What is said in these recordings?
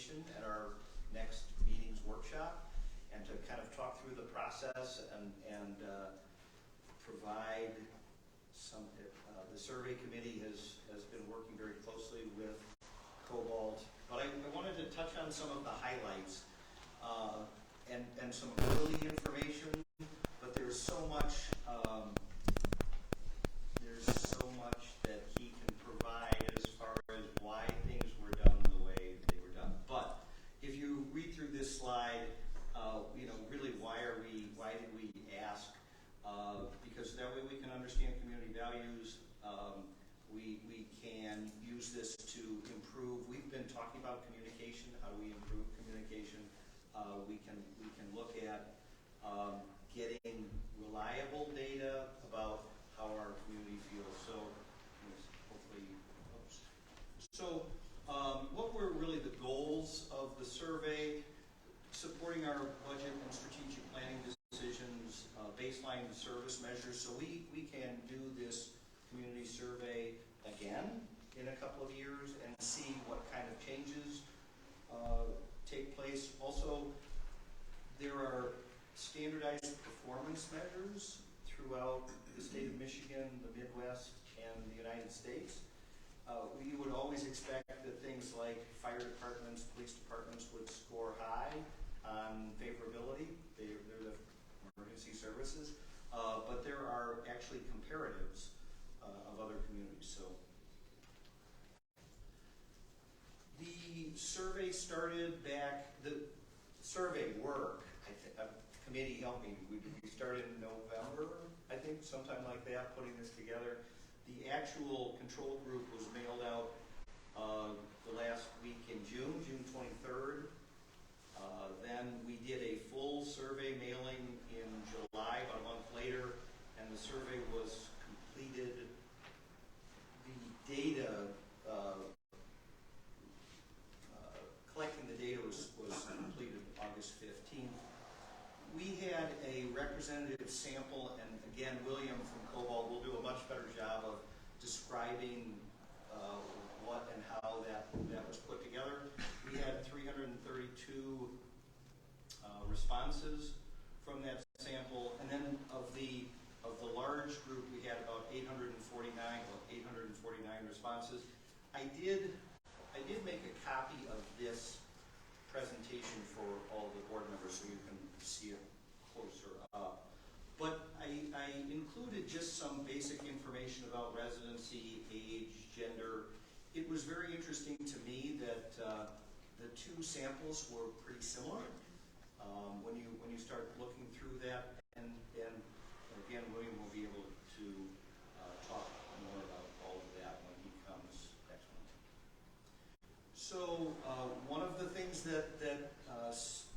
presentation at our next meetings workshop, and to kind of talk through the process and provide some. The survey committee has been working very closely with Cobalt, but I wanted to touch on some of the highlights and some early information. But there's so much that he can provide as far as why things were done the way they were done. But if you read through this slide, really why did we ask? Because that way we can understand community values. We can use this to improve. We've been talking about communication. How do we improve communication? We can look at getting reliable data about how our community feels. So hopefully, what were really the goals of the survey? Supporting our budget and strategic planning decisions, baseline service measures. So we can do this community survey again in a couple of years and see what kind of changes take place. Also, there are standardized performance measures throughout the state of Michigan, the Midwest, and the United States. We would always expect that things like fire departments, police departments would score high on favorability. They're the emergency services, but there are actually comparatives of other communities. So the survey started back. The survey work, committee helped me. We started in November, I think, sometime like that, putting this together. The actual control group was mailed out the last week in June 23rd. Then we did a full survey mailing in July, about a month later, and the survey was completed. The data, collecting the data was completed August 15th. We had a representative sample, and again, William from Cobalt will do a much better job of describing what and how that was put together. We had 332 responses from that sample, and then of the large group, we had about 849 responses. I did make a copy of this presentation for all the board members so you can see it closer up. But I included just some basic information about residency, age, gender. It was very interesting to me that the two samples were pretty similar. When you start looking through that, and again, William will be able to talk more about all of that when he comes next month. So one of the things that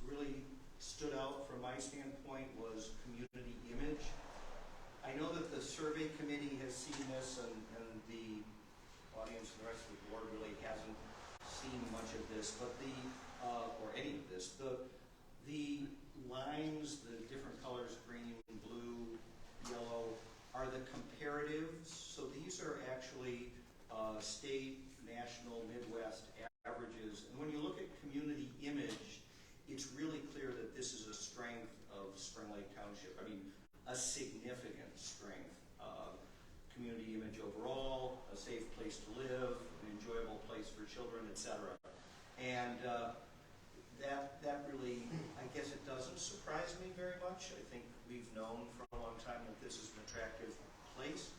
really stood out from my standpoint was community image. I know that the survey committee has seen this, and the audience and the rest of the board really hasn't seen much of this, but or any of this. The lines, the different colors, green, blue, yellow, are the comparatives. So these are actually state, national, Midwest averages. And when you look at community image, it's really clear that this is a strength of Spring Lake Township. I mean, a significant strength. Community image overall, a safe place to live, an enjoyable place for children, etc. And that really, I guess it doesn't surprise me very much. I think we've known for a long time that this is an attractive place.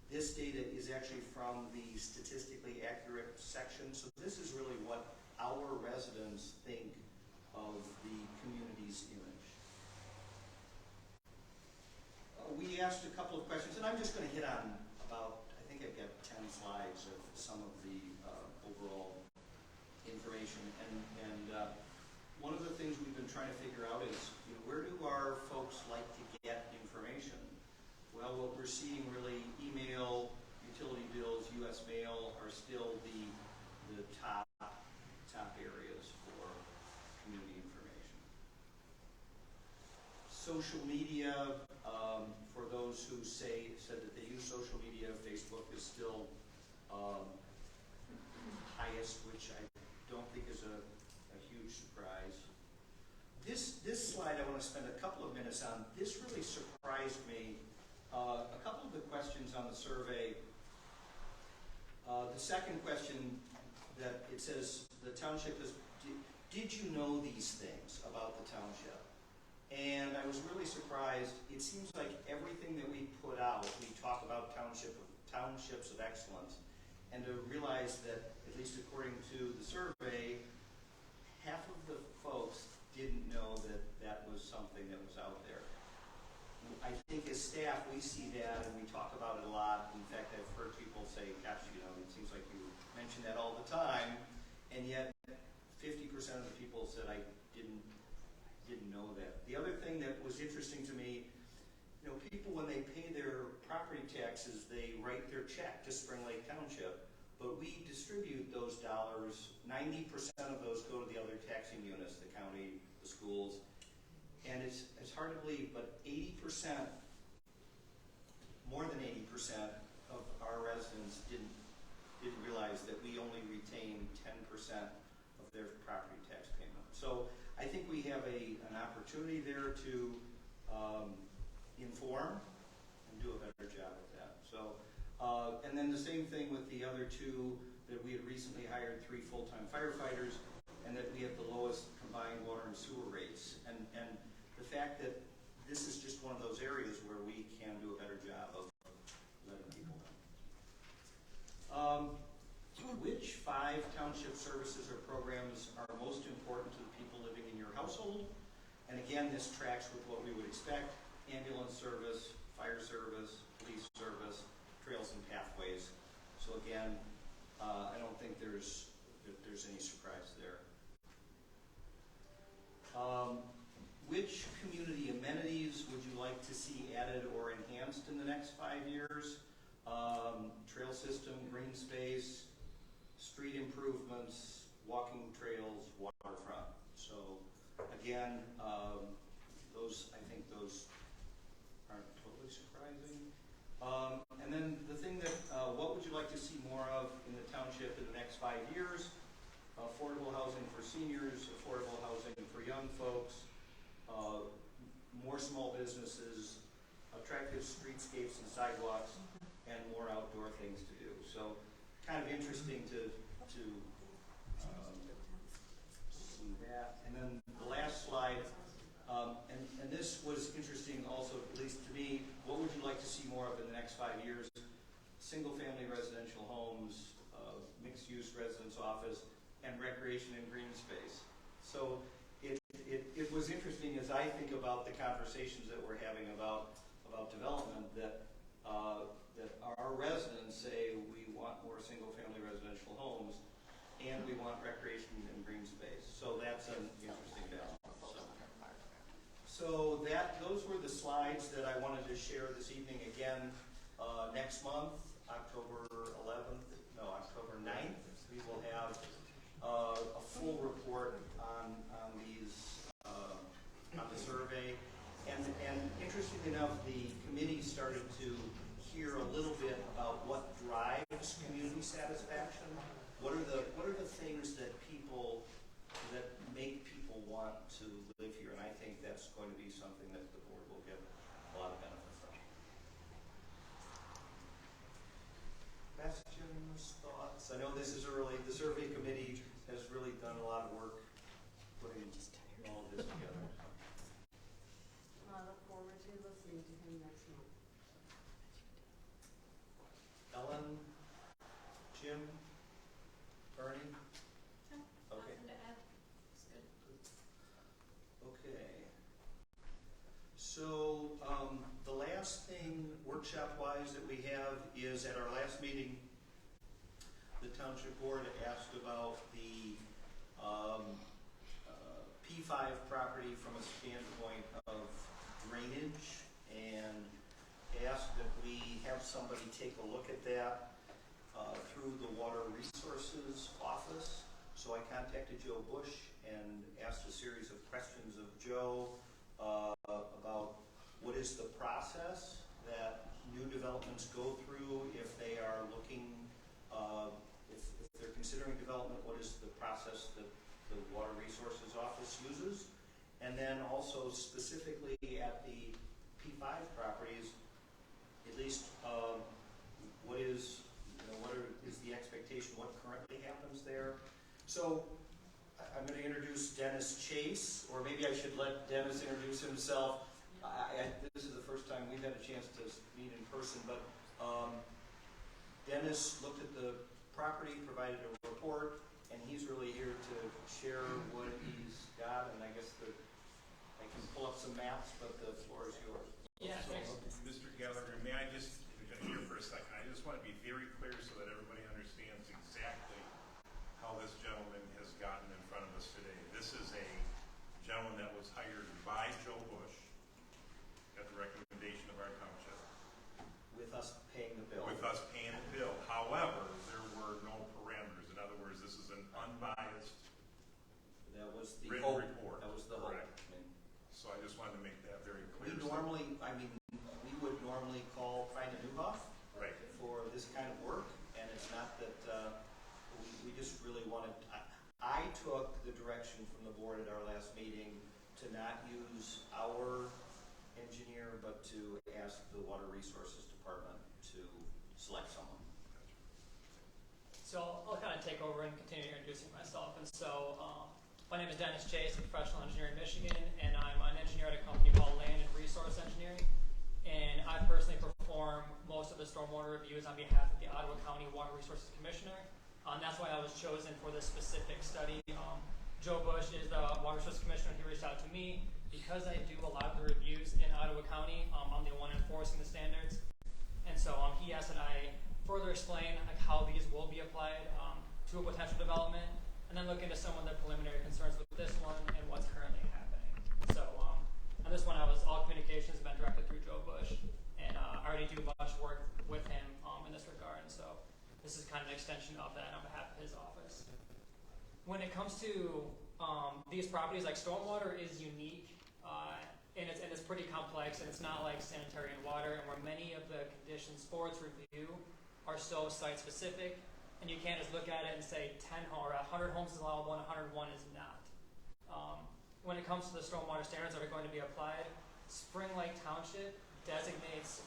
This data is actually from the statistically accurate section, so this is really what our residents think of the community's image. We asked a couple of questions, and I'm just going to hit on about, I think I've got 10 slides of some of the overall information. And one of the things we've been trying to figure out is, where do our folks like to get information? Well, what we're seeing really, email, utility bills, U.S. mail are still the top areas for community information. Social media, for those who said that they use social media, Facebook is still highest, which I don't don't think is a huge surprise. This slide I want to spend a couple of minutes on. This really surprised me. A couple of the questions on the survey. The second question that it says the township is, did you know these things about the township? And I was really surprised. It seems like everything that we put out, we talk about townships of excellence, and to realize that, at least according to the survey, half of the folks didn't know that that was something that was out there. I think as staff, we see that and we talk about it a lot. In fact, I've heard people say, gosh, it seems like you mention that all the time, and yet 50% of the people said I didn't know that. The other thing that was interesting to me, people when they pay their property taxes, they write their check to Spring Lake Township, but we distribute those dollars. 90% of those go to the other taxing units, the county, the schools, and it's hard to believe, but 80%, more than 80% of our residents didn't realize that we only retain 10% of their property tax payment. So I think we have an opportunity there to inform and do a better job of that. So, and then the same thing with the other two, that we had recently hired 3 full-time firefighters, and that we have the lowest combined water and sewer rates. And the fact that this is just one of those areas where we can do a better job of letting people know. Which 5 township services or programs are most important to the people living in your household? And again, this tracks with what we would expect: ambulance service, fire service, police service, trails and pathways. So again, I don't think there's any surprise there. Which community amenities would you like to see added or enhanced in the next 5 years? Trail system, green space, street improvements, walking trails, waterfront. So again, I think those aren't totally surprising. And then the thing that, what would you like to see more of in the township in the next 5 years? Affordable housing for seniors, affordable housing for young folks, more small businesses, attractive streetscapes and sidewalks, and more outdoor things to do. So kind of interesting to see that. And then the last slide, and this was interesting also, at least to me. What would you like to see more of in the next 5 years? Single-family residential homes, mixed-use residence office, and recreation and green space. So it was interesting as I think about the conversations that we're having about development, that our residents say we want more single-family residential homes and we want recreation and green space. So that's an interesting balance. So those were the slides that I wanted to share this evening. Again, next month, October 9th, we will have a full report on the survey. And interestingly enough, the committee started to hear a little bit about what drives community satisfaction. What are the things that make people want to live here? And I think that's going to be something that the board will get a lot of benefit from. Questions, thoughts? I know this is early. The survey committee has really done a lot of work putting all of this together. I look forward to listening to him next month. Ellen, Jim, Bernie? Okay. Nothing to add. It's good. Okay. So the last thing workshop-wise that we have is at our last meeting, the Township Board asked about the P5 property from a standpoint of drainage, and asked that we have somebody take a look at that through the Water Resources Office. So I contacted Joe Bush and asked a series of questions of Joe about what is the process that new developments go through if they are looking, if they're considering development, what is the process that the Water Resources Office uses? And then also specifically at the P5 properties, at least what is the expectation, what currently happens there? So I'm going to introduce Dennis Chase, or maybe I should let Dennis introduce himself. This is the first time we've had a chance to meet in person, but Dennis looked at the property, provided a report, and he's really here to share what he's got. And I guess I can pull up some maps, but the floor is yours. Yeah, thanks. Mr. Gallagher, may I just here for a second? I just want to be very clear so that everybody understands exactly how this gentleman has gotten in front of us today. This is a gentleman that was hired by Joe Bush at the recommendation of our township. With us paying the bill. With us paying the bill. However, there were no parameters. In other words, this is an unbiased That was the written hope. report. That was the Correct. hope. I mean, So I just wanted to make that very we clear. would normally call Fein and Newhoff Right. for this kind of work, and it's not that we just really wanted. I took the direction from the board at our last meeting to not use our engineer, but to ask the Water Resources Department to select someone. So I'll kind of take over and continue introducing myself. And so my name is Dennis Chase, I'm a professional engineer in Michigan, and I'm an engineer at a company called Land and Resource Engineering. And I personally perform most of the stormwater reviews on behalf of the Ottawa County Water Resources Commissioner. And that's why I was chosen for this specific study. Joe Bush is the Water Resources Commissioner. He reached out to me because I do a lot of the reviews in Ottawa County. I'm the one enforcing the standards. And so he asked that I further explain how these will be applied to a potential development, and then look into some of the preliminary concerns with this one and what's currently happening. So on this one, all communications have been directed through Joe Bush, and I already do a bunch of work with him in this regard, and so this is kind of an extension of that on behalf of his office. When it comes to these properties, like stormwater is unique, and it's pretty complex, and it's not like sanitary and water, and where many of the conditions for its review are so site-specific, and you can't just look at it and say 10 or 100 homes is allowable and 101 is not. When it comes to the stormwater standards that are going to be applied, Spring Lake Township designates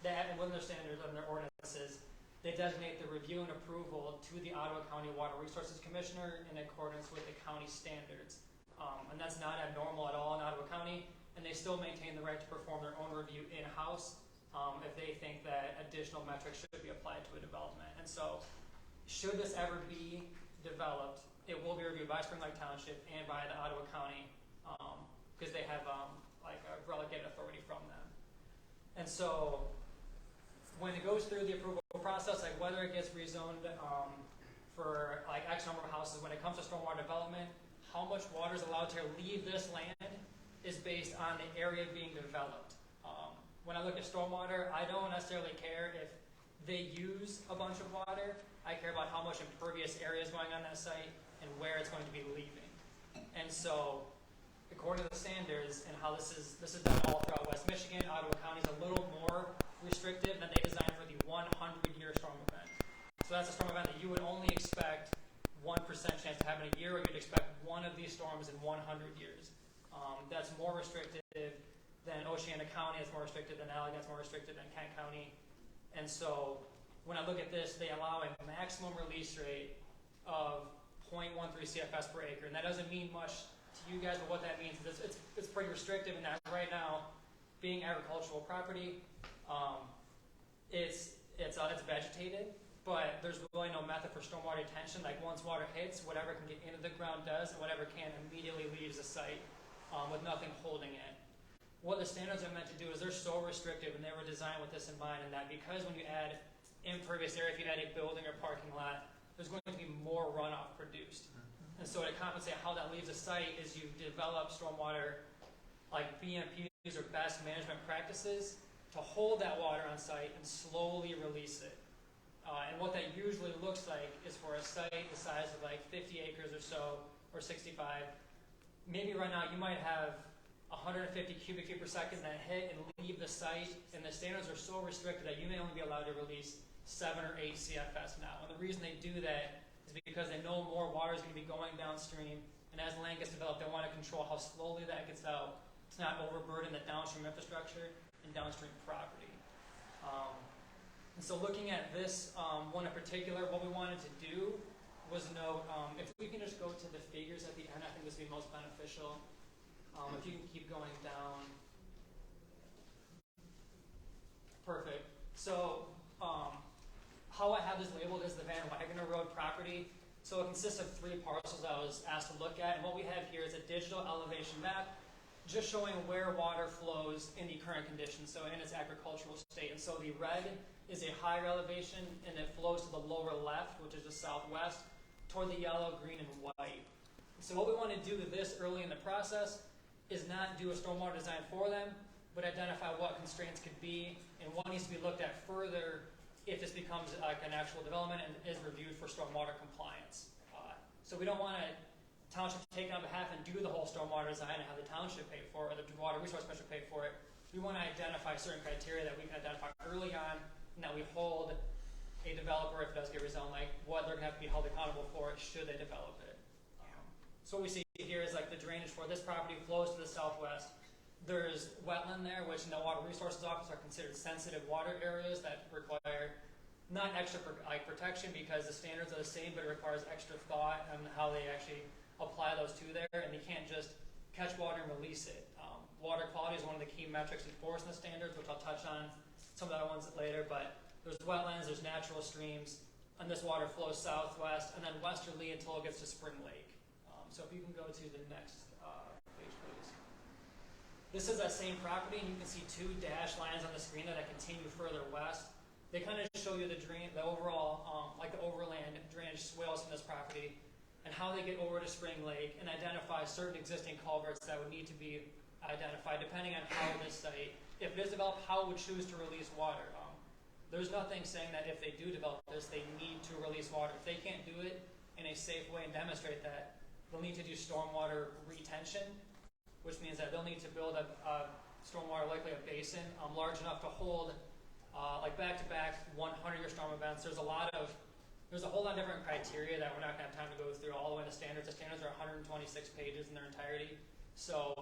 that, and within their standards and their ordinances, they designate the review and approval to the Ottawa County Water Resources Commissioner in accordance with the county standards. And that's not abnormal at all in Ottawa County, and they still maintain the right to perform their own review in-house if they think that additional metrics should be applied to a development. And so, should this ever be developed, it will be reviewed by Spring Lake Township and by the Ottawa County because they have a relegated authority from them. And so, when it goes through the approval process, like whether it gets rezoned for like X number of houses, when it comes to stormwater development, how much water is allowed to leave this land is based on the area being developed. When I look at stormwater, I don't necessarily care if they use a bunch of water. I care about how much impervious area is going on that site and where it's going to be leaving. And so, according to the standards and how this is done all throughout West Michigan, Ottawa County is a little more restrictive than they designed for the 100-year storm event. So that's a storm event that you would only expect 1% chance to happen a year, or you'd expect one of these storms in 100 years. That's more restrictive than Oceana County, that's more restricted than Allegheny, that's more restricted than Kent County. And so when I look at this, they allow a maximum release rate of 0.13 CFS per acre. And that doesn't mean much to you guys, but what that means is it's pretty restrictive. And that right now, being agricultural property, it's vegetated, but there's really no method for stormwater detention. Like once water hits, whatever can get into the ground does, and whatever can immediately leaves the site with nothing holding it. What the standards are meant to do is they're so restrictive, and they were designed with this in mind, and that because when you add impervious area, if you add a building or parking lot, there's going to be more runoff produced. And so to compensate how that leaves a site is you develop stormwater like BMPs or best management practices to hold that water on site and slowly release it. And what that usually looks like is for a site the size of like 50 acres or so, or 65. Maybe right now you might have 150 cubic feet per second that hit and leave the site, and the standards are so restricted that you may only be allowed to release 7 or 8 CFS now. And the reason they do that is because they know more water is going to be going downstream, and as land gets developed, they want to control how slowly that gets out to not overburden the downstream infrastructure and downstream property. And so looking at this one in particular, what we wanted to do was note, if we can just go to the figures at the end, I think this would be most beneficial. If you can keep going down. Perfect. So how I have this labeled is the Van Wagner Road property. So it consists of 3 parcels I was asked to look at. And what we have here is a digital elevation map just showing where water flows in the current conditions, so in its agricultural state. And so the red is a higher elevation, and it flows to the lower left, which is the southwest, toward the yellow, green, and white. So what we want to do with this early in the process is not do a stormwater design for them, but identify what constraints could be and what needs to be looked at further if this becomes like an actual development and is reviewed for stormwater compliance. So we don't want to township take on behalf and do the whole stormwater design and have the township pay for it or the water resource commission pay for it. We want to identify certain criteria that we can identify early on and that we hold a developer, if it does get rezoned, like what they're going to have to be held accountable for should they develop it. So what we see here is like the drainage for this property flows to the southwest. There's wetland there, which in the Water Resources Office are considered sensitive water areas that require not extra protection because the standards are the same, but it requires extra thought on how they actually apply those to there, and you can't just catch water and release it. Water quality is one of the key metrics enforced in the standards, which I'll touch on some of the other ones later, but there's wetlands, there's natural streams, and this water flows southwest and then westerly until it gets to Spring Lake. So if you can go to the next page, please. This is that same property, and you can see 2 dashed lines on the screen that continue further west. They kind of show you the overall, like the overland drainage swales from this property and how they get over to Spring Lake and identify certain existing culverts that would need to be identified depending on how this site, if it is developed, how it would choose to release water. There's nothing saying that if they do develop this, they need to release water. If they can't do it in a safe way and demonstrate that, they'll need to do stormwater retention, which means that they'll need to build a stormwater, likely a basin, large enough to hold like back-to-back 100-year storm events. There's a whole lot of different criteria that we're not going to have time to go through all the way to standards. The standards are 126 pages in their entirety. So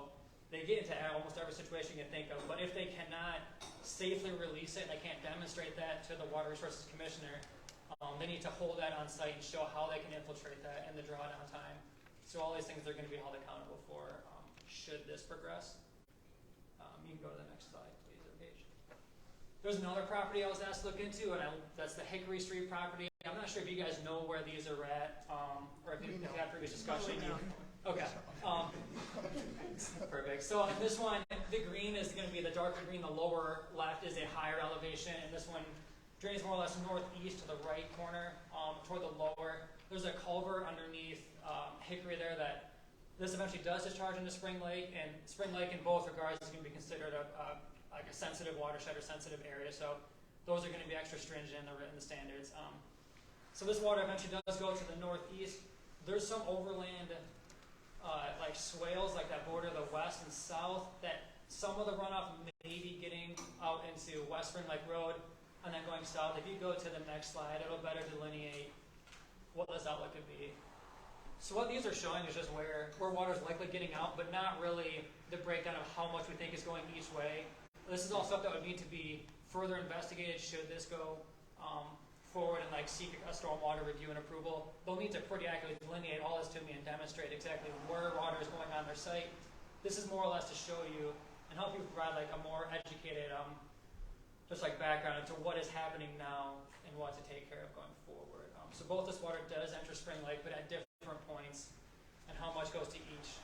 they get into almost every situation you can think of. But if they cannot safely release it and they can't demonstrate that to the Water Resources Commissioner, they need to hold that on site and show how they can infiltrate that in the drawdown time. So all these things they're going to be held accountable for should this progress. You can go to the next slide, please, or page. There's another property I was asked to look into, and that's the Hickory Street property. I'm not sure if you guys know where these are at, or if you had previous discussion. Okay. Perfect. So on this one, the green is going to be the darker green. The lower left is a higher elevation, and this one drains more or less northeast to the right corner, toward the lower. There's a culvert underneath Hickory there that this eventually does discharge into Spring Lake, and Spring Lake in both regards is going to be considered like a sensitive watershed or sensitive area. So those are going to be extra stringent in the standards. So this water eventually does go to the northeast. There's some overland like swales like that border the west and south that some of the runoff may be getting out into West Spring Lake Road and then going south. If you go to the next slide, it'll better delineate what this outlook could be. So what these are showing is just where water is likely getting out, but not really the breakdown of how much we think is going each way. This is all stuff that would need to be further investigated should this go forward and like seek a stormwater review and approval. They'll need to pretty accurately delineate all this to me and demonstrate exactly where water is going on their site. This is more or less to show you and help you provide like a more educated just like background into what is happening now and what to take care of going forward. So both this water does enter Spring Lake, but at different points, and how much goes to each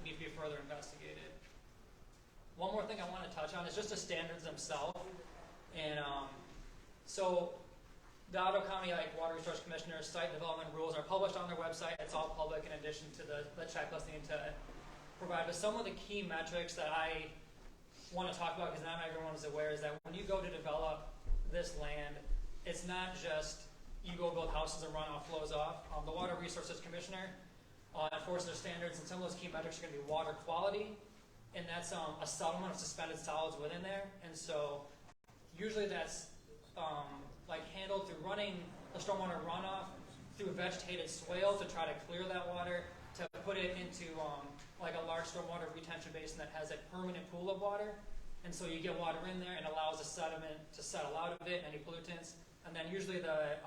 need to be further investigated. One more thing I want to touch on is just the standards themselves. And so the Ottawa County Water Resource Commissioner's site development rules are published on their website. It's all public in addition to the checklist they need to provide. But some of the key metrics that I want to talk about, because not everyone is aware, is that when you go to develop this land, it's not just you go build houses and runoff flows off. The Water Resources Commissioner enforces their standards, and some of those key metrics are going to be water quality, and that's a settlement of suspended solids within there. And so usually that's like handled through running the stormwater runoff through vegetated swale to try to clear that water, to put it into like a large stormwater retention basin that has a permanent pool of water. And so you get water in there and allows the sediment to settle out of it, any pollutants. And then usually the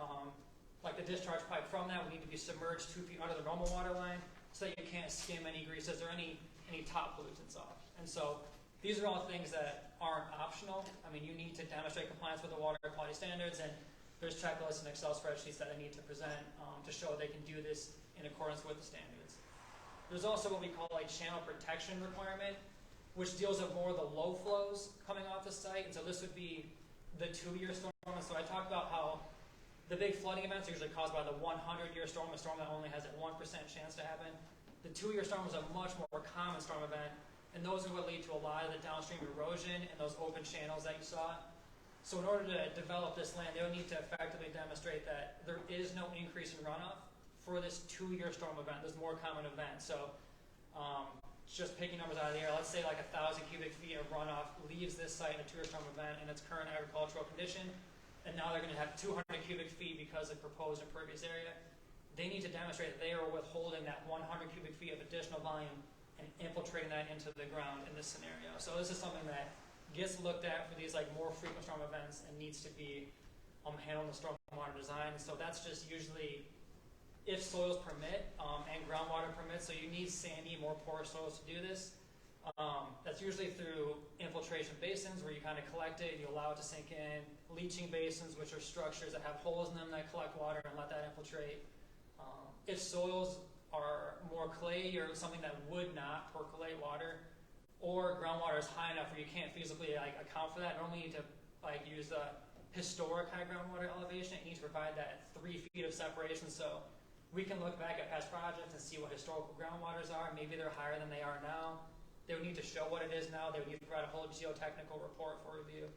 like the discharge pipe from that would need to be submerged 2 feet under the normal water line so that you can't skim any greases or any top pollutants off. And so these are all things that aren't optional. I mean, you need to demonstrate compliance with the water quality standards, and there's checklists and Excel spreadsheets that I need to present to show they can do this in accordance with the standards. There's also what we call a channel protection requirement, which deals with more of the low flows coming off the site. And so this would be the 2-year storm. And so I talked about how the big flooding events are usually caused by the 100-year storm, a storm that only has a 1% chance to happen. The 2-year storm is a much more common storm event, and those are what lead to a lot of the downstream erosion and those open channels that you saw. So in order to develop this land, they would need to effectively demonstrate that there is no increase in runoff for this 2-year storm event, this more common event. So just picking numbers out of the air, let's say like 1,000 cubic feet of runoff leaves this site in a 2-year storm event in its current agricultural condition, and now they're going to have 200 cubic feet because of proposed impervious area. They need to demonstrate that they are withholding that 100 cubic feet of additional volume and infiltrating that into the ground in this scenario. So this is something that gets looked at for these like more frequent storm events and needs to be handled in the stormwater design. So that's just usually if soils permit and groundwater permits. So you need sandy, more porous soils to do this. That's usually through infiltration basins where you kind of collect it, you allow it to sink in. Leaching basins, which are structures that have holes in them that collect water and let that infiltrate. If soils are more clay or something that would not percolate water, or groundwater is high enough where you can't feasibly like account for that, normally you need to like use the historic high groundwater elevation. It needs to provide that 3 feet of separation. So we can look back at past projects and see what historical groundwaters are. Maybe they're higher than they are now. They would need to show what it is now. They would need to provide a whole geotechnical report for review.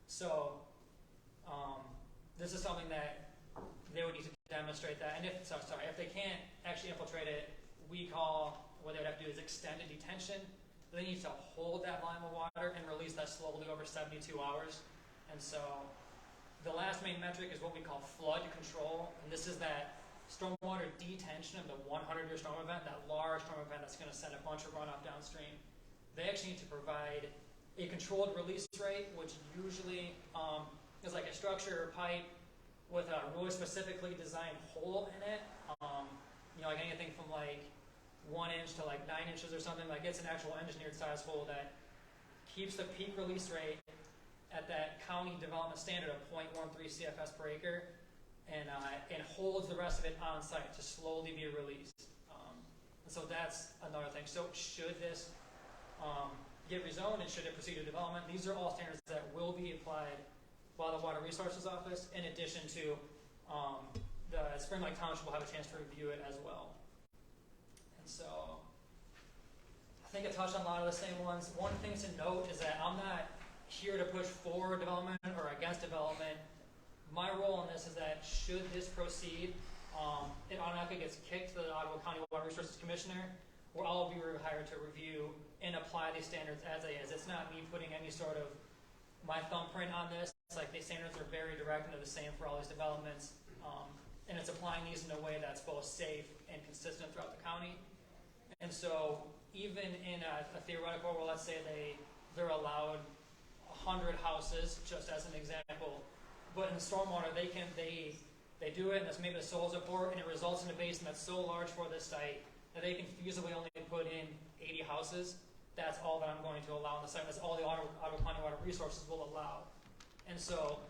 So this is something that they would need to demonstrate that. And if they can't actually infiltrate it, we call, what they would have to do is extended detention. They need to hold that volume of water and release that slowly over 72 hours. And so the last main metric is what we call flood control. And this is that stormwater detention of the 100-year storm event, that large storm event that's going to send a bunch of runoff downstream. They actually need to provide a controlled release rate, which usually is like a structure or pipe with a really specifically designed hole in it. Like anything from like 1 inch to like 9 inches or something. Like it's an actual engineered size hole that keeps the peak release rate at that county development standard of 0.13 CFS per acre, and holds the rest of it on site to slowly be released. And so that's another thing. So should this get rezoned and should it proceed to development, these are all standards that will be applied by the Water Resources Office, in addition to the Spring Lake Township will have a chance to review it as well. And so I think I touched on a lot of the same ones. One thing to note is that I'm not here to push for development or against development. My role in this is that should this proceed, it automatically gets kicked to the Ottawa County Water Resources Commissioner, where I'll be hired to review and apply these standards as they is. It's not me putting any sort of my thumbprint on this. It's like the standards are very direct and they're the same for all these developments. And it's applying these in a way that's both safe and consistent throughout the county. And so even in a theoretical, well, let's say they're allowed 100 houses, just as an example, but in stormwater they do it, and that's maybe the soils report, and it results in a basin that's so large for this site that they can feasibly only put in 80 houses. That's all that I'm going to allow on the site. That's all the Ottawa County Water Resources will allow. And so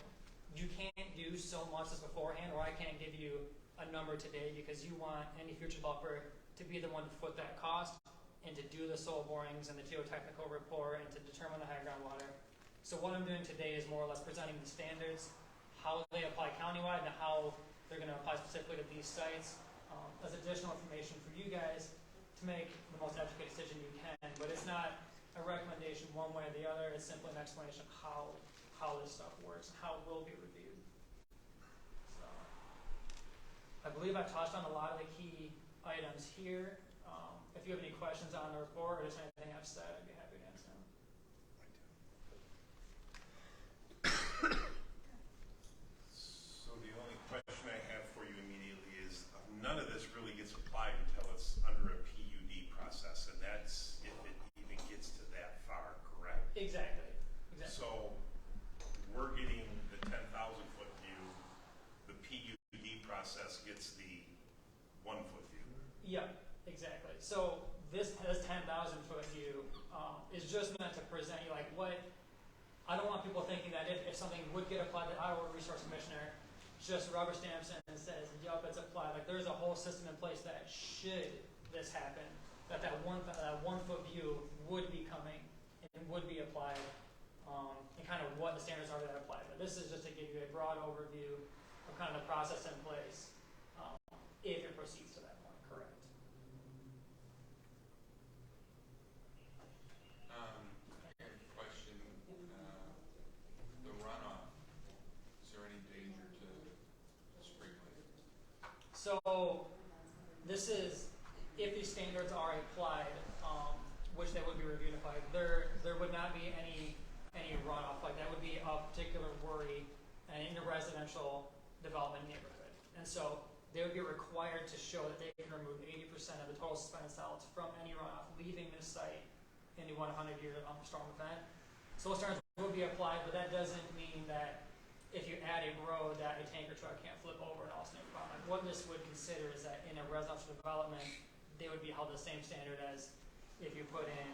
you can't do so much as beforehand, or I can't give you a number today because you want any future developer to be the one to foot that cost and to do the soil borings and the geotechnical report and to determine the high groundwater. So what I'm doing today is more or less presenting the standards, how they apply countywide, and how they're going to apply specifically to these sites as additional information for you guys to make the most educated decision you can. But it's not a recommendation one way or the other. It's simply an explanation of how this stuff works and how it will be reviewed. So I believe I've touched on a lot of the key items here. If you have any questions on the report or just anything I've said, I'd be happy to answer them. So the only question I have for you immediately is, is just meant to present you like what, I don't want people thinking that if something would get applied, the Iowa Resource Commissioner just rubber stamps it and says, yup, it's applied. Like there's a whole system in place that should this happen, that 1 foot view would be coming and would be applied, and kind of what the standards are that apply. But this is just to give you a broad overview of kind of the process in place, if it proceeds to that point, correct. I got a question. The runoff, is there any danger to sprinkling? So this is, if these standards are applied, which they would be reviewed and applied, there would not be any runoff. Like that would be a particular worry in a residential development neighborhood. And so they would be required to show that they can remove 80% of the total suspended solids from any runoff leaving this site in the 100-year storm event. So those standards will be applied, but that doesn't mean that if you add a road that a tanker truck can't flip over and all snake problem. Like what this would consider is that in a residential development, they would be held the same standard as if you put in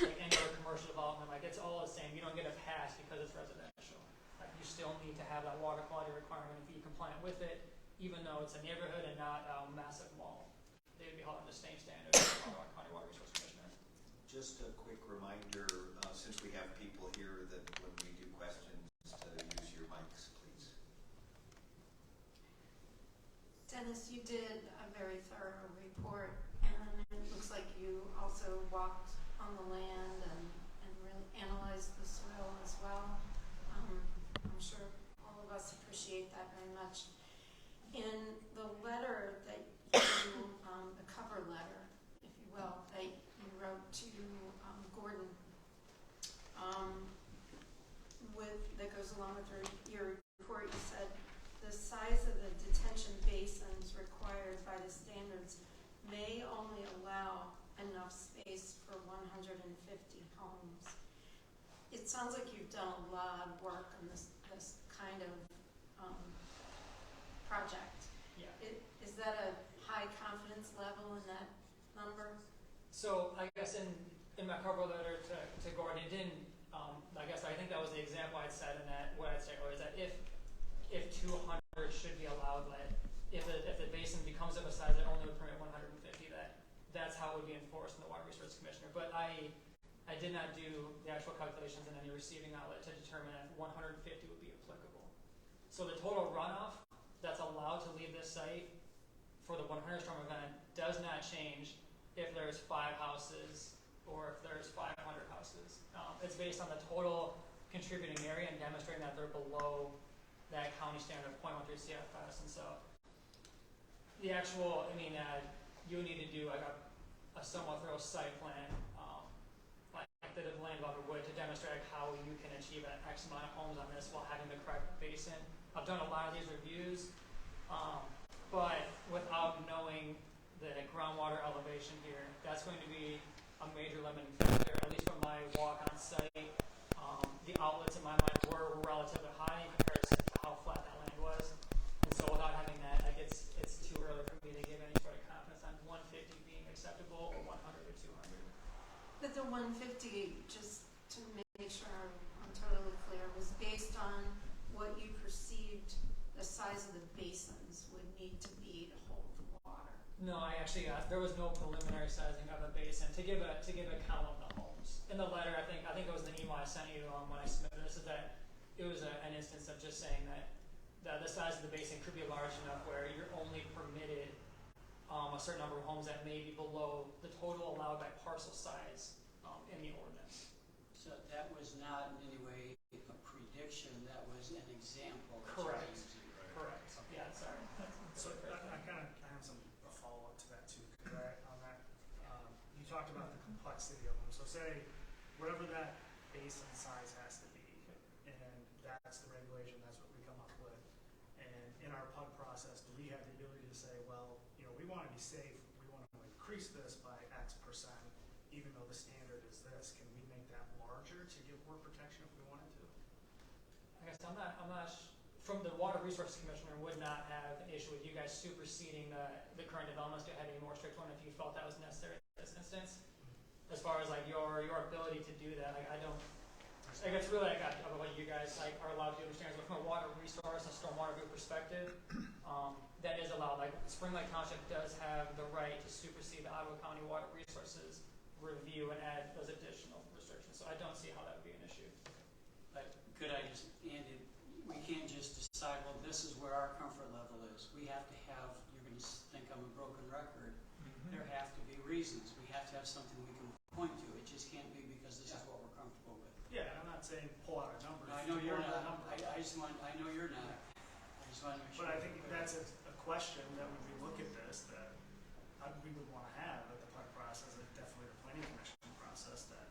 like any other commercial development. Like it's all the same. You don't get a pass because it's residential. Like you still need to have that water quality requirement and be compliant with it, even though it's a neighborhood and not a massive mall. They would be held to the same standard as the Colorado County Water Resource Commissioner. Just a quick reminder, since we have people here, that when we do questions, to use your mics, please. Dennis, you did a very thorough report, and it looks like you also walked on the land and really analyzed the soil as well. I'm sure all of us appreciate that very much. In the letter that you, the cover letter, if you will, that you wrote to Gordon, that goes along with your report, you said the size of the detention basins required by the standards may only allow enough space for 150 homes. It sounds like you've done a lot of work on this kind of project. Yeah. Is that a high confidence level in that number? So I guess in my cover letter to Gordon, it didn't. I think that was the example I'd said in that. What I'd say is that if 200 should be allowed, that if the basin becomes of a size that only would permit 150, that's how it would be enforced in the Water Resource Commissioner. But I did not do the actual calculations in any receiving outlet to determine if 150 would be applicable. So the total runoff that's allowed to leave this site for the 100 storm event does not change if there's 5 houses or if there's 500 houses. It's based on the total contributing area and demonstrating that they're below that county standard of 0.13 CFS. And so the actual, you would need to do like a somewhat thorough site plan, like the land developer would, to demonstrate like how you can achieve an X amount of homes on this while having the correct basin. I've done a lot of these reviews, but without knowing the groundwater elevation here, that's going to be a major limiting factor, at least from my walk on site. The outlets in my mind were relatively high in comparison to how flat that land was. And so without having that, it's too early for me to give any sort of confidence on 150 being acceptable or 100 or 200. But the 150, just to make sure I'm totally clear, was based on what you perceived the size of the basins would need to be to hold the water. No, I actually there was no preliminary sizing of a basin to give a count of the homes. In the letter, I think it was the email I sent you when I submitted this, is that it was an instance of just saying that the size of the basin could be large enough where you're only permitted a certain number of homes that may be below the total allowed by parcel size in the ordinance. So that was not in any way a prediction, that was an example. Correct. Correct. Yeah, sorry. So I have a follow-up to that too, because you talked about the complexity of them. So say whatever that basin size has to be, and that's the regulation, that's what we come up with. And in our PUD process, do we have the ability to say, well, we want to be safe, we want to increase this by X percent, even though the standard is this? Can we make that larger to give more protection if we wanted to? I guess I'm not from the Water Resource Commissioner would not have an issue with you guys superseding the current developments to have a more strict one if you felt that was necessary in this instance. as far as like your ability to do that. Like I don't. I guess really like about what you guys like are allowed to understand is from a water resource and stormwater group perspective, that is allowed. Like Spring Lake Township does have the right to supersede the Ottawa County Water Resources review and add those additional restrictions. So I don't see how that would be an issue. But could I just, Andy, we can't just decide, well, this is where our comfort level is. We have to have, you're going to think I'm a broken record. There have to be reasons. We have to have something we can point to. It just can't be because this is what we're comfortable with. Yeah, and I'm not saying pull out a number. I know you're Pull out a not. number. I know you're not. I just want to make sure. But I think that's a question that when we look at this, that we would want to have at the PUD process, and definitely the planning commission process, that,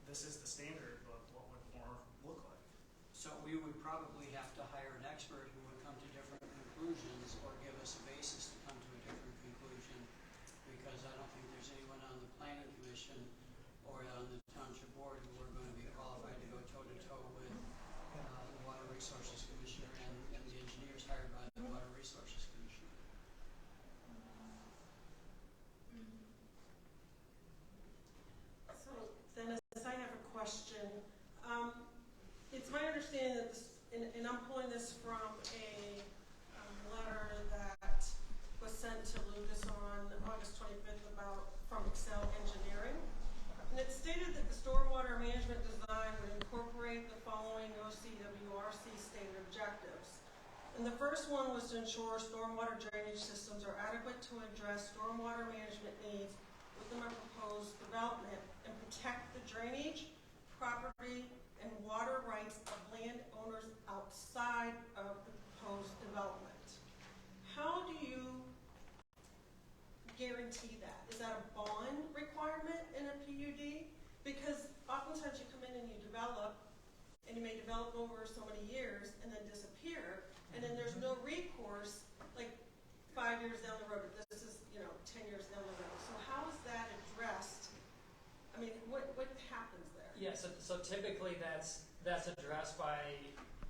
this is the standard, but what would more look like? So we would probably have to hire an expert who would come to different conclusions or give us a basis to come to a different conclusion, because I don't think there's anyone on the planning commission or on the township board who are going to be qualified to go toe-to-toe with the Water Resources Commissioner and the engineers hired by the Water Resources Commissioner. So, Dennis, I have a question. It's my understanding that this, and I'm pulling this from a letter that was sent to Lucas on August 25th from Excel Engineering. And it stated that the stormwater management design would incorporate the following OCWRC stated objectives. And the first one was to ensure stormwater drainage systems are adequate to address stormwater management needs within a proposed development and protect the drainage, property, and water rights of landowners outside of the proposed development. How do you guarantee that? Is that a bond requirement in a PUD? Because oftentimes you come in and you develop, and you may develop over so many years and then disappear, and then there's no recourse like 5 years down the road. This is 10 years down the road. So how is that addressed? I mean, what happens there? Yeah, so typically that's addressed by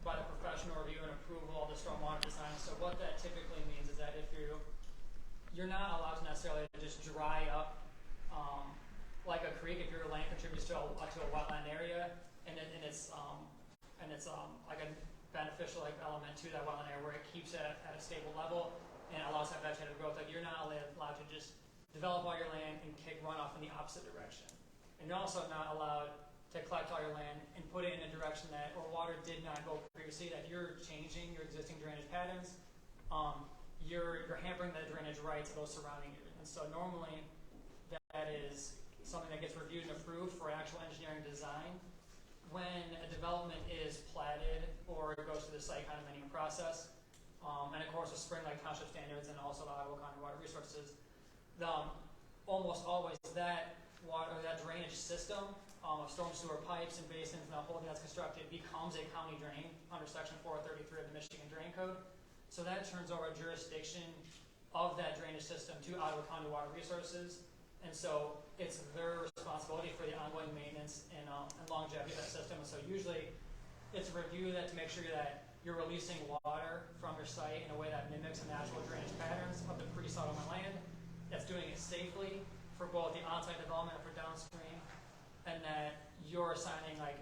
the professional review and approval of the stormwater design. So what that typically means is that if you're not allowed to necessarily just dry up like a creek if your land contributes to a wetland area and it's like a beneficial element to that wetland area where it keeps it at a stable level and allows that vegetative growth. Like you're not allowed to just develop all your land and kick runoff in the opposite direction. And you're also not allowed to collect all your land and put it in a direction that where water did not go previously. That you're changing your existing drainage patterns, you're hampering the drainage rights of those surrounding you. And so normally that is something that gets reviewed and approved for actual engineering design when a development is platted or it goes through the site condominium process. And of course with Spring Lake Township standards and also the Ottawa County Water Resources, almost always that drainage system of storm sewer pipes and basins and the whole thing that's constructed becomes a county drain under Section 433 of the Michigan Drain Code. So that turns over jurisdiction of that drainage system to Ottawa County Water Resources. And so it's their responsibility for the ongoing maintenance and longevity of that system. And so usually it's a review that to make sure that you're releasing water from your site in a way that mimics the natural drainage patterns of the pre-settlement land, that's doing it safely for both the on-site development and for downstream, and that you're assigning like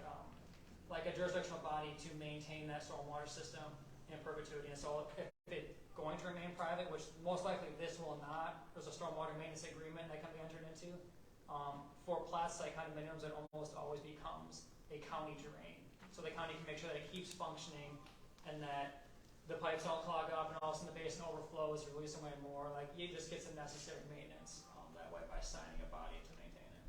a jurisdictional body to maintain that stormwater system in perpetuity. And so if it's going to remain private, which most likely this will not, there's a stormwater maintenance agreement that can be entered into. For plat site condominiums, it almost always becomes a county drain. So the county can make sure that it keeps functioning and that the pipes don't clog up and all of a sudden the basin overflows, releasing way more. Like you just get some necessary maintenance that way by signing a body to maintain it.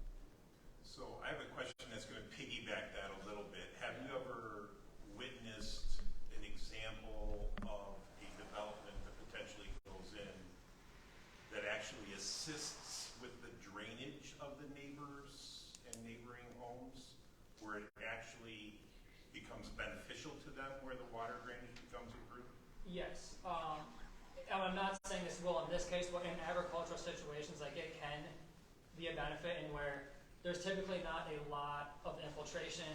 So I have a question that's going to piggyback that a little bit. Have you ever witnessed an example of a development that potentially goes in that actually assists with the drainage of the neighbors and neighboring homes, where it actually becomes beneficial to them, where the water drainage becomes improved? Yes. And I'm not saying this will in this case, but in agricultural situations, like it can be a benefit in where there's typically not a lot of infiltration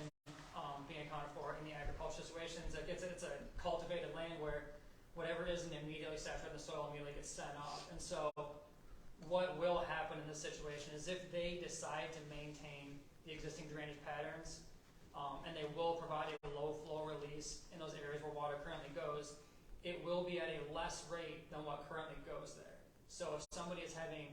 being accounted for in the agricultural situations. Like it's a cultivated land where whatever isn't immediately saturated in the soil immediately gets sent off. And so what will happen in this situation is if they decide to maintain the existing drainage patterns, and they will provide a low flow release in those areas where water currently goes, it will be at a less rate than what currently goes there. So if somebody is having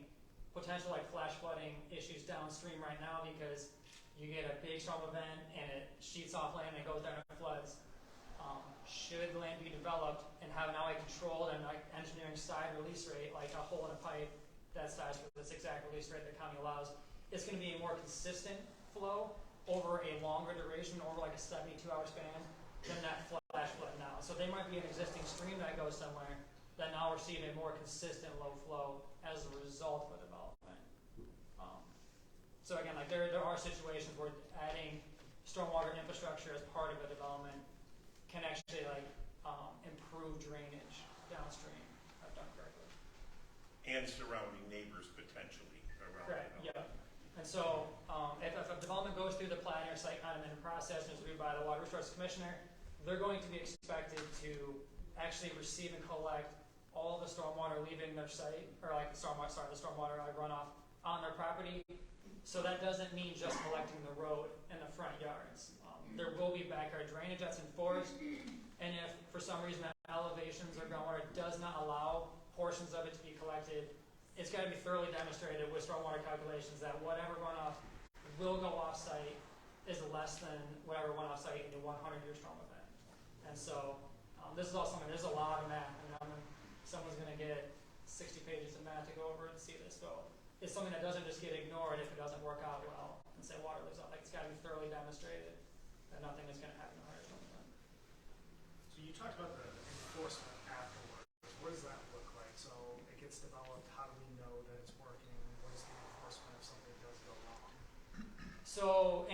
potential like flash flooding issues downstream right now because you get a big storm event and it sheets off land and it goes down and floods, should the land be developed and have now a controlled and like engineering side release rate, like a hole in a pipe that size for this exact release rate the county allows, it's going to be a more consistent flow over a longer duration, over like a 72-hour span, than that flash flood now. So there might be an existing stream that goes somewhere that now we're seeing a more consistent low flow as a result of a development. So again, like there are situations where adding stormwater infrastructure as part of a development can actually like improve drainage downstream, if done correctly. And surrounding neighbors potentially around. Correct, yeah. And so if a development goes through the planning or site condemnation process and is reviewed by the Water Resources Commissioner, they're going to be expected to actually receive and collect all the stormwater leaving their site, or like the stormwater like runoff on their property. So that doesn't mean just collecting the road and the front yards. There will be backyard drainage that's enforced, and if for some reason that elevations or groundwater does not allow portions of it to be collected, it's got to be thoroughly demonstrated with stormwater calculations that whatever runoff will go off-site is less than whatever went off-site in a 100-year storm event. And so this is also something, there's a lot of math. Someone's going to get 60 pages of math to go over and see this. So it's something that doesn't just get ignored if it doesn't work out well and say water leaves out. Like it's got to be thoroughly demonstrated that nothing is going to happen in a 100-year storm event. So you talked about the enforcement afterwards. What does that look like? So it gets developed. How do we know that it's working? What is the enforcement if something does go wrong? So,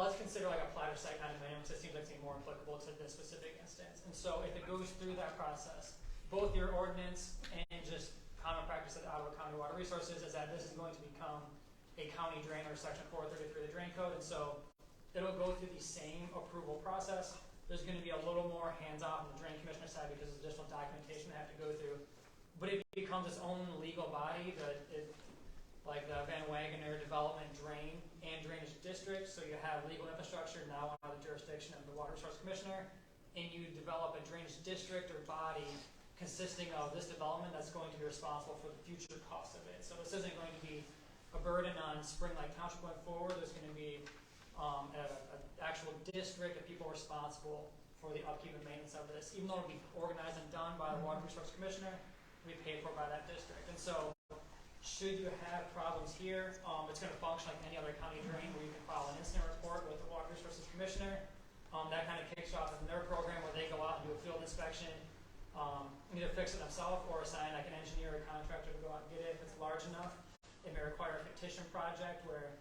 let's consider like a platter site condemnation, which seems like it's more applicable to this specific instance. And so, if it goes through that process, both your ordinance and just common practice at Ottawa County Water Resources is that this is going to become a county drain or Section 433 of the Drain Code, and so it'll go through the same approval process. There's going to be a little more hands-off on the Drain Commissioner side because there's additional documentation they have to go through. But it becomes its own legal body, like the Van Wagoner Development Drain and Drainage District. So you have legal infrastructure now under the jurisdiction of the Water Resource Commissioner, and you develop a drainage district or body consisting of this development that's going to be responsible for the future cost of it. So this isn't going to be a burden on Spring Lake Township going forward. There's going to be an actual district of people responsible for the upkeep and maintenance of this. Even though it'll be organized and done by the Water Resource Commissioner, we pay for by that district. And so should you have problems here, it's going to function like any other county drain where you can file an incident report with the Water Resources Commissioner. That kind of kicks off in their program where they go out and do a field inspection, either fix it themselves or assign like an engineer or contractor to go out and get it if it's large enough. It may require a petition project where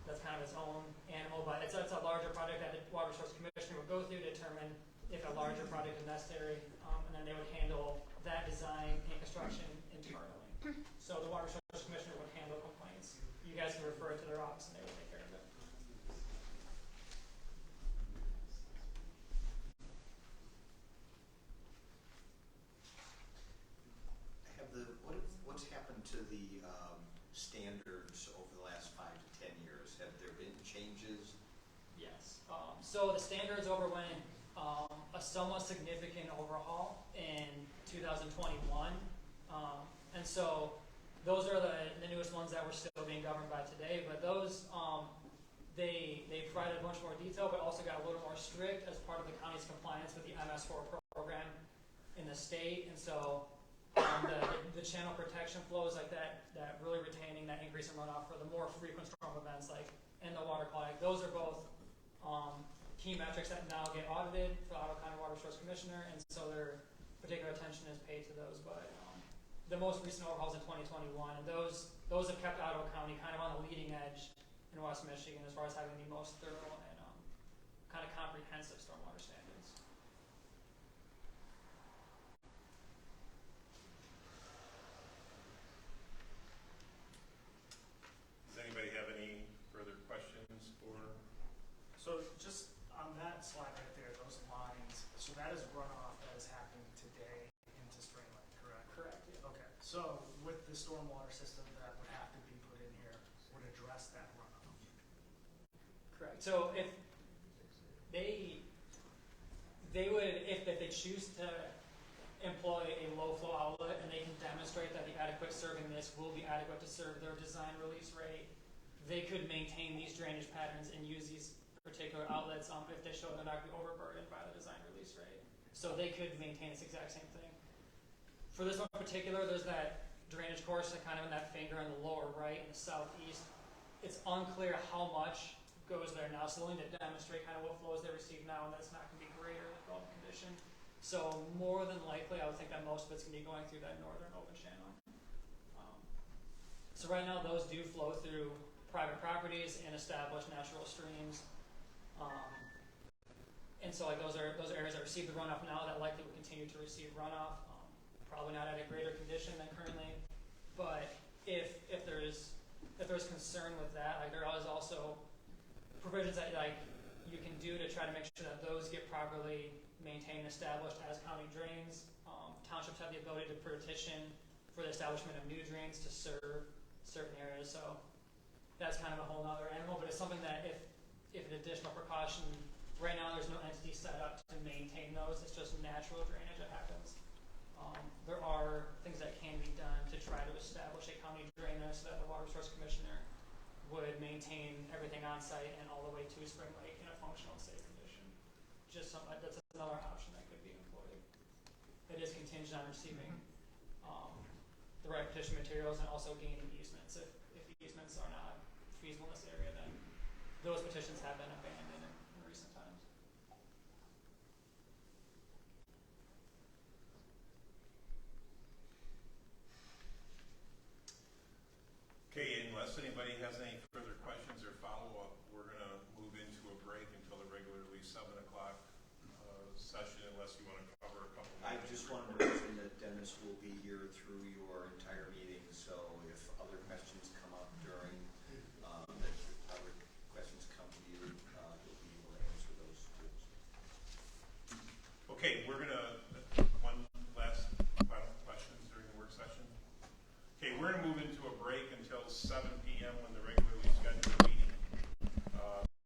that's kind of its own animal, but it's a larger project that the Water Resource Commissioner would go through to determine if a larger project is necessary, and then they would handle that design and construction internally. So the Water Resource Commissioner would handle complaints. You guys can refer it to their office and they would take care of it. What's happened to the standards over the last 5 to 10 years? Have there been changes? Yes. So the standards underwent a somewhat significant overhaul in 2021, and so those are the newest ones that we're still being governed by today. But those they provided a bunch more detail, but also got a little more strict as part of the county's compliance with the MS4 program in the state, and so. The channel protection flows like that really retaining that increase in runoff for the more frequent storm events like in the water quality. Those are both key metrics that now get audited for the Ottawa County Water Resource Commissioner, and so their particular attention is paid to those. But the most recent overhauls in 2021, and those have kept Ottawa County kind of on the leading edge in West Michigan as far as having the most thorough and kind of comprehensive stormwater standards. Anybody have any further questions for? So just on that slide right there, those lines, so that is runoff that is happening today into Spring Lake, correct? Correct. Yeah. Okay. So with the stormwater system that would have to be put in here would address that runoff. Correct. So if they would, if they choose to employ a low flow outlet and they can demonstrate that the adequate serving this will be adequate to serve their design release rate, they could maintain these drainage patterns and use these particular outlets if they show they're not going to be overburdened by the design release rate. So they could maintain this exact same thing. For this one in particular, there's that drainage course that kind of in that finger in the lower right and the southeast. It's unclear how much goes there now, so they'll need to demonstrate kind of what flows they receive now, and that's not going to be greater than development condition. So more than likely, I would think that most of it's going to be going through that northern open channel. So right now, those do flow through private properties and established natural streams. And so like those areas that receive the runoff now that likely will continue to receive runoff, probably not at a greater condition than currently. But if there's concern with that, like there is also provisions that like you can do to try to make sure that those get properly maintained and established as county drains. Townships have the ability to petition for the establishment of new drains to serve certain areas. So that's kind of a whole other animal, but it's something that if an additional precaution, right now there's no entity set up to maintain those, it's just natural drainage that happens. There are things that can be done to try to establish a county drain there so that the Water Resource Commissioner would maintain everything on site and all the way to Spring Lake in a functional and safe condition. Just something that's another option that could be employed. It is contingent on receiving the right petition materials and also gaining easements. If easements are not feasible in this area, then those petitions have been abandoned in recent times. Okay, unless anybody has any further questions or follow-up, we're going to move into a break until the regularly 7 o'clock session, unless you want to cover a couple I minutes. just want to mention that Dennis will be here through your entire meeting, so if other questions come up during, that other questions come to you, you'll be able to answer those too. Okay, we're going to, one last final questions during the work session. Okay, we're going to move into a break until 7 p.m. when the regularly scheduled